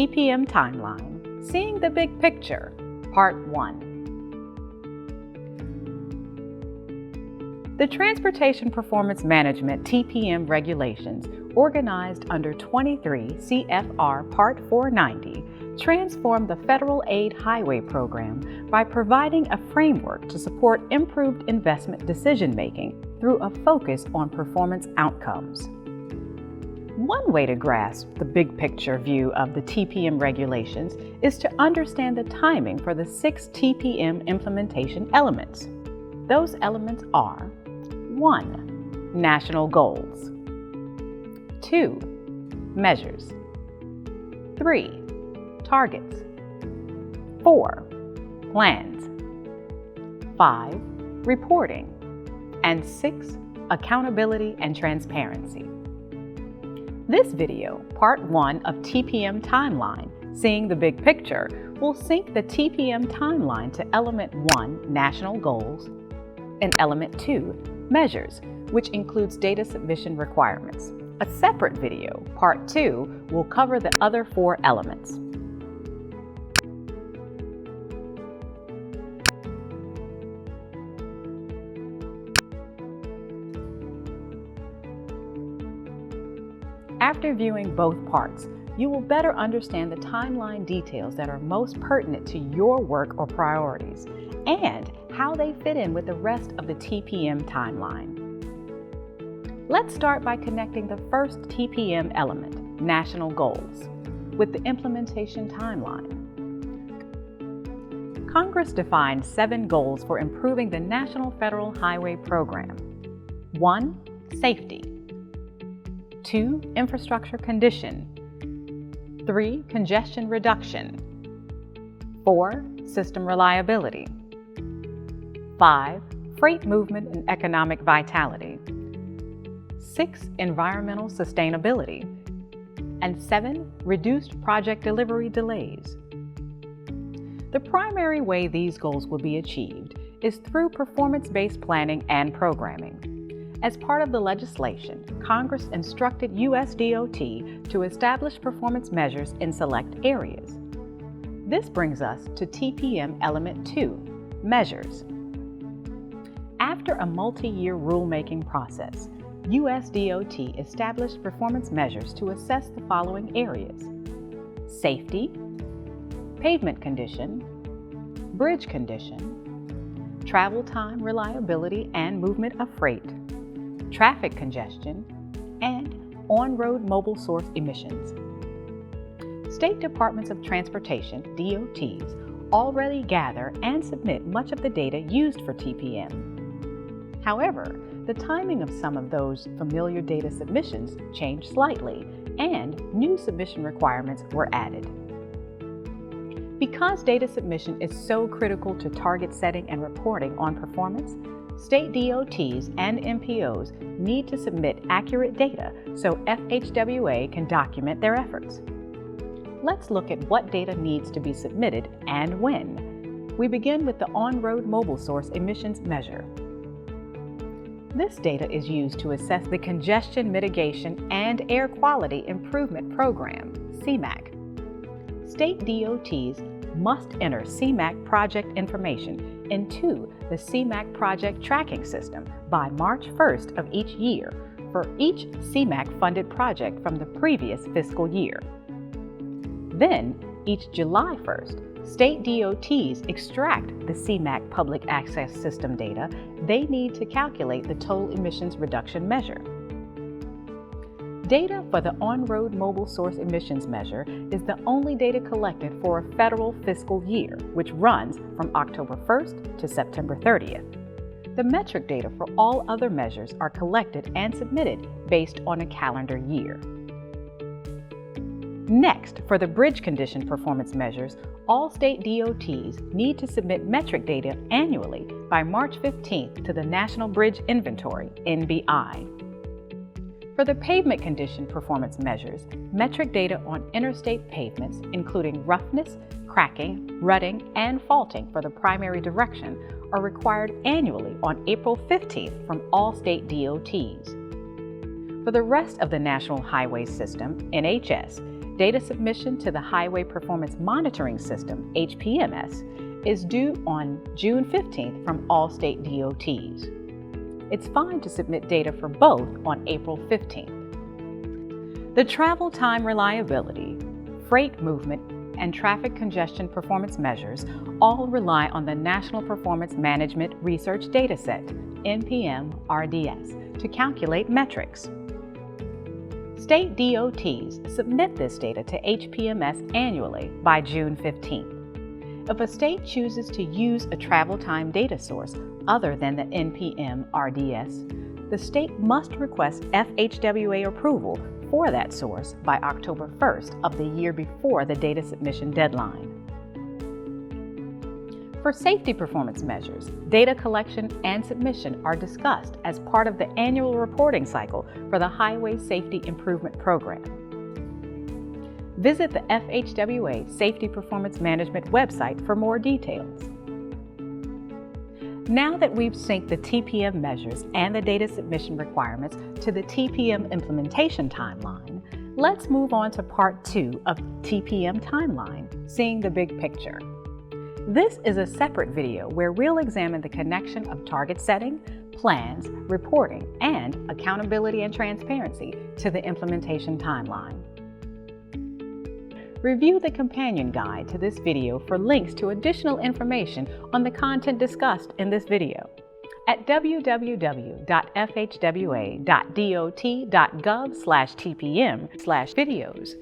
TPM Timeline, Seeing the Big Picture, Part 1. The Transportation Performance Management TPM regulations, organized under 23 CFR Part 490, transform the Federal Aid Highway Program by providing a framework to support improved investment decision-making through a focus on performance outcomes. One way to grasp the big picture view of the TPM regulations is to understand the timing for the 6 TPM implementation elements. Those elements are: 1. National goals. 2. Measures. 3. Targets. 4. Plans. 5. Reporting. And 6. Accountability and transparency. This video, Part 1 of TPM Timeline, Seeing the Big Picture, will sync the TPM timeline to Element 1, National Goals, and Element 2, Measures, which includes data submission requirements. A separate video, Part 2, will cover the other 4 elements. After viewing both parts, you will better understand the timeline details that are most pertinent to your work or priorities, and how they fit in with the rest of the TPM timeline. Let's start by connecting the first TPM element, national goals, with the implementation timeline. Congress defined 7 goals for improving the National Federal Highway Program. 1. Safety. 2. Infrastructure condition. 3. Congestion reduction. 4. System reliability. 5. Freight movement and economic vitality. 6. Environmental sustainability. And 7. Reduced project delivery delays. The primary way these goals will be achieved is through performance-based planning and programming. As part of the legislation, Congress instructed U.S. DOT to establish performance measures in select areas. This brings us to TPM Element 2, Measures. After a multi-year rulemaking process, U.S. DOT established performance measures to assess the following areas: safety, pavement condition, bridge condition, travel time, reliability, and movement of freight, traffic congestion, and on-road mobile source emissions. State Departments of Transportation, DOTs, already gather and submit much of the data used for TPM. However, the timing of some of those familiar data submissions changed slightly, and new submission requirements were added. Because data submission is so critical to target setting and reporting on performance, state DOTs and MPOs need to submit accurate data so FHWA can document their efforts. Let's look at what data needs to be submitted and when. We begin with the on-road mobile source emissions measure. This data is used to assess the Congestion Mitigation and Air Quality Improvement Program, CMAQ. State DOTs must enter CMAQ project information into the CMAQ project tracking system by March 1st of each year for each CMAQ-funded project from the previous fiscal year. Then, each July 1st, state DOTs extract the CMAQ public access system data they need to calculate the total emissions reduction measure. Data for the on-road mobile source emissions measure is the only data collected for a federal fiscal year, which runs from October 1st to September 30th. The metric data for all other measures are collected and submitted based on a calendar year. Next, for the bridge condition performance measures, all state DOTs need to submit metric data annually by March 15th to the National Bridge Inventory, NBI. For the pavement condition performance measures, metric data on interstate pavements, including roughness, cracking, rutting, and faulting for the primary direction, are required annually on April 15th from all state DOTs. For the rest of the National Highway System, NHS, Data submission to the Highway Performance Monitoring System, HPMS, is due on June 15th from all state DOTs. It's fine to submit data for both on April 15th. The travel time reliability, freight movement, and traffic congestion performance measures all rely on the National Performance Management Research Dataset, NPM-RDS, to calculate metrics. State DOTs submit this data to HPMS annually by June 15th. If a state chooses to use a travel time data source other than the NPM-RDS, the state must request FHWA approval for that source by October 1st of the year before the data submission deadline. For safety performance measures, data collection and submission are discussed as part of the annual reporting cycle for the Highway Safety Improvement Program. Visit the FHWA Safety Performance Management website for more details. Now that we've synced the TPM measures and the data submission requirements to the TPM implementation timeline, let's move on to part 2 of TPM Timeline, Seeing the Big Picture. This is a separate video where we'll examine the connection of target setting, plans, reporting, and accountability and transparency to the implementation timeline. Review the companion guide to this video for links to additional information on the content discussed in this video. At www.fhwa.dot.gov/tpm/videos,